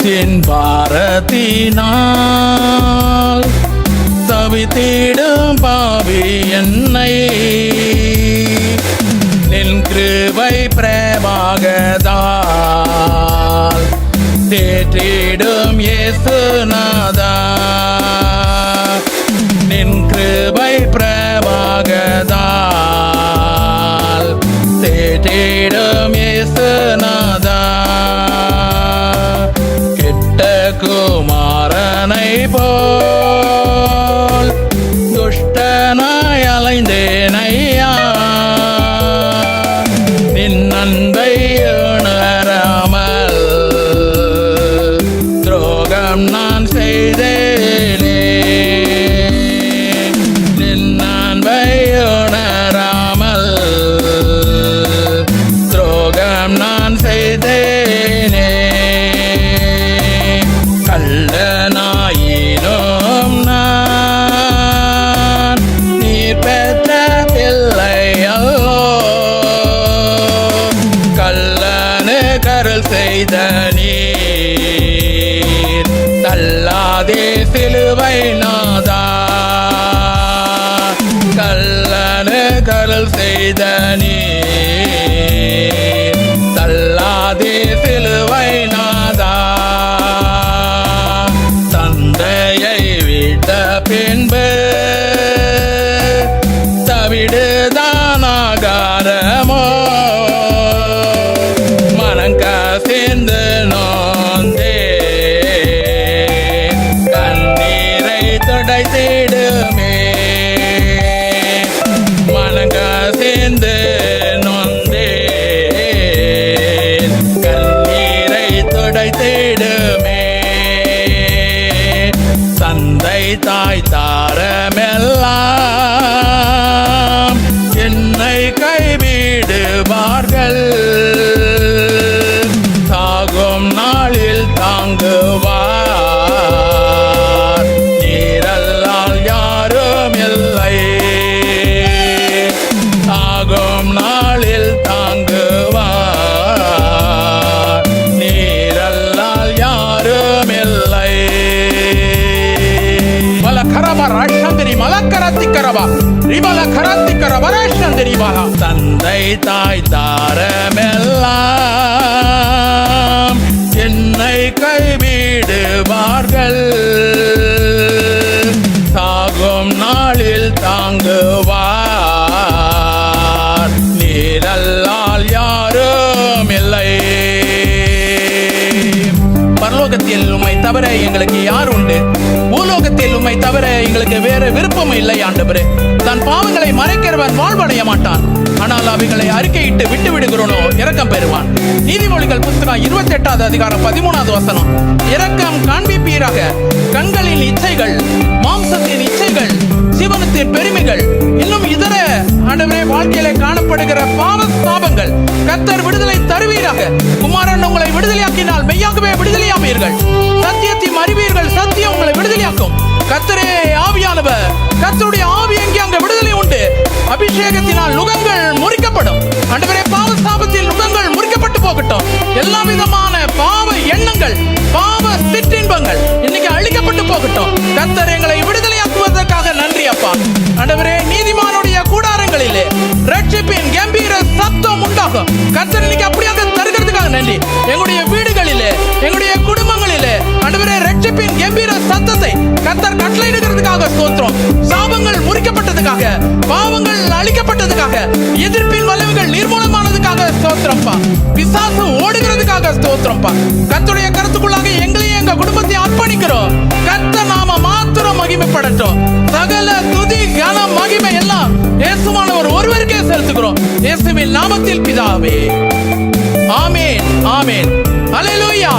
பாவத்தின் பாரத்தினால் தவித்திடும் பாவி என்னை நின் கிருபை பிரேமகதால் தேற்றிடும் இயேசுநாதா. நின் கிருபை பிரேமகதால் தேற்றிடும் இயேசுநாதா. கெட்ட குமாரனை போல் துஷ்டனாய் அலைந்தேனையா, நின் அன்பை உணராமல் துரோகம் நான் செய்தேனே. நின் அன்பை உணராமல் துரோகம் நான் செய்தேனே. கள்ளனாயினும் நான் நீர் பெற்ற பிள்ளை அல்லோ, கள்ளனு கருள் செய்த நீர் தள்ளாதே சிலுவை நாதா. கள்ளனு கருள் செய்த நீர் தள்ளாதே சிலுவை நாதா. தந்தையை விட்ட பின்பு தவிடுதானாகாரமோ, மனங்கசிந்து நோந்தே கண்ணீரை துடைத்திடுமே. மனங்கசிந்து நோந்தே கண்ணீரை துடைத்திடுமே. தந்தை தாய் தாரமெல்லாம் என்னை கைவிடுவார்கள், சாகும் நாளில் தாங்குவார் நீரல்லால் யாரும் இல்லை. சாகும் நாளில் தாங்குவார் நீரல்லால் யாரும் இல்லை. தந்தை தாய் தாரமெல்லாம் என்னை கைவிடுவார்கள், சாகும் நாளில் தாங்குவார் நீரல்லால் யாரும் இல்லை. பரலோகத்தில் உம்மை தவிர எங்களுக்கு யார் உண்டு? பூலோகத்தில் உம்மை தவிர எங்களுக்கு வேறு விருப்பம் இல்லை ஆண்டவரே. தன் பாவங்களை மறைக்கிறவன் வாழ்வடைய மாட்டான், ஆனால் அவைகளை அறிக்கையிட்டு விட்டு விடுகிறோனோ இரக்கம் பெறுவான். நீதிமொழிகள் புத்தகம் 28வது அதிகாரம் 13வது வசனம். இரக்கம் காண்பிப்பீராக. கண்களின் இச்சைகள், மாம்சத்தின் இச்சைகள், சிவனத்தின் பெருமைகள், இன்னும் இதர ஆண்டவரே வாழ்க்கையில காணப்படுகிற பாவ சாபங்கள் கர்த்தர் விடுதலை தருவீராக. குமாரன் உங்களை விடுதலையாக்கினால் மெய்யாகவே விடுதலையாவீர்கள். சத்தியத்தையும் அறிவீர்கள், சத்தியம் உங்களை விடுதலையாக்கும். கர்த்தரே ஆவியானவர். கர்த்தருடைய ஆவி எங்கே அங்கே விடுதலை உண்டு. அபிஷேகத்தினால் நுகங்கள் முறிக்கப்படும். ஆண்டவரே பாவ சாபத்தில் நுகங்கள் முறிக்கப்பட்டு போகட்டும். எல்லா விதமான பாவ எண்ணங்கள், பாவ சிற்றின்பங்கள் இன்னைக்கு அழிக்கப்பட்டு போகட்டும். கர்த்தர் எங்களை விடுதலையாக்குவதற்காக நன்றி அப்பா. ஆண்டவரே நீதிமானுடைய கூடாரங்களிலே ரட்சிப்பின் கம்பீர சத்தம் உண்டாகும். கர்த்தர் இன்னைக்கு அப்படியாக தருகிறதுக்காக நன்றி. எங்களுடைய வீடுகளிலே, எங்களுடைய குடும்பங்களிலே ஆண்டவரே ரட்சிப்பின் கம்பீர சத்தத்தை கர்த்தர் கட்டளையிடுகிறதுக்காக ஸ்தோத்திரம். சாபங்கள் முறிக்கப்பட்டதுக்காக, பாவங்கள் அழிக்கப்பட்டதுக்காக, எதிர்ப்பின் வல்லமைகள் நிர்மூலமானதுக்காக ஸ்தோத்திரம்ப்பா. பிசாசு ஓடுகிறதுக்காக ஸ்தோத்திரம்ப்பா. கர்த்தருடைய கருத்துக்குள்ளாக எங்களையும் எங்க குடும்பத்தை அர்ப்பணிக்கிறோம். கர்த்தர் நாம மாத்திரம் மகிமைப்படட்டும். சகல துதி கன மகிமை எல்லாம் இயேசுவானவர் ஒருவருக்கே செலுத்துகிறோம். இயேசுவின் நாமத்தில் பிதாவே, ஆமென், ஆமென். அல்லேலூயா.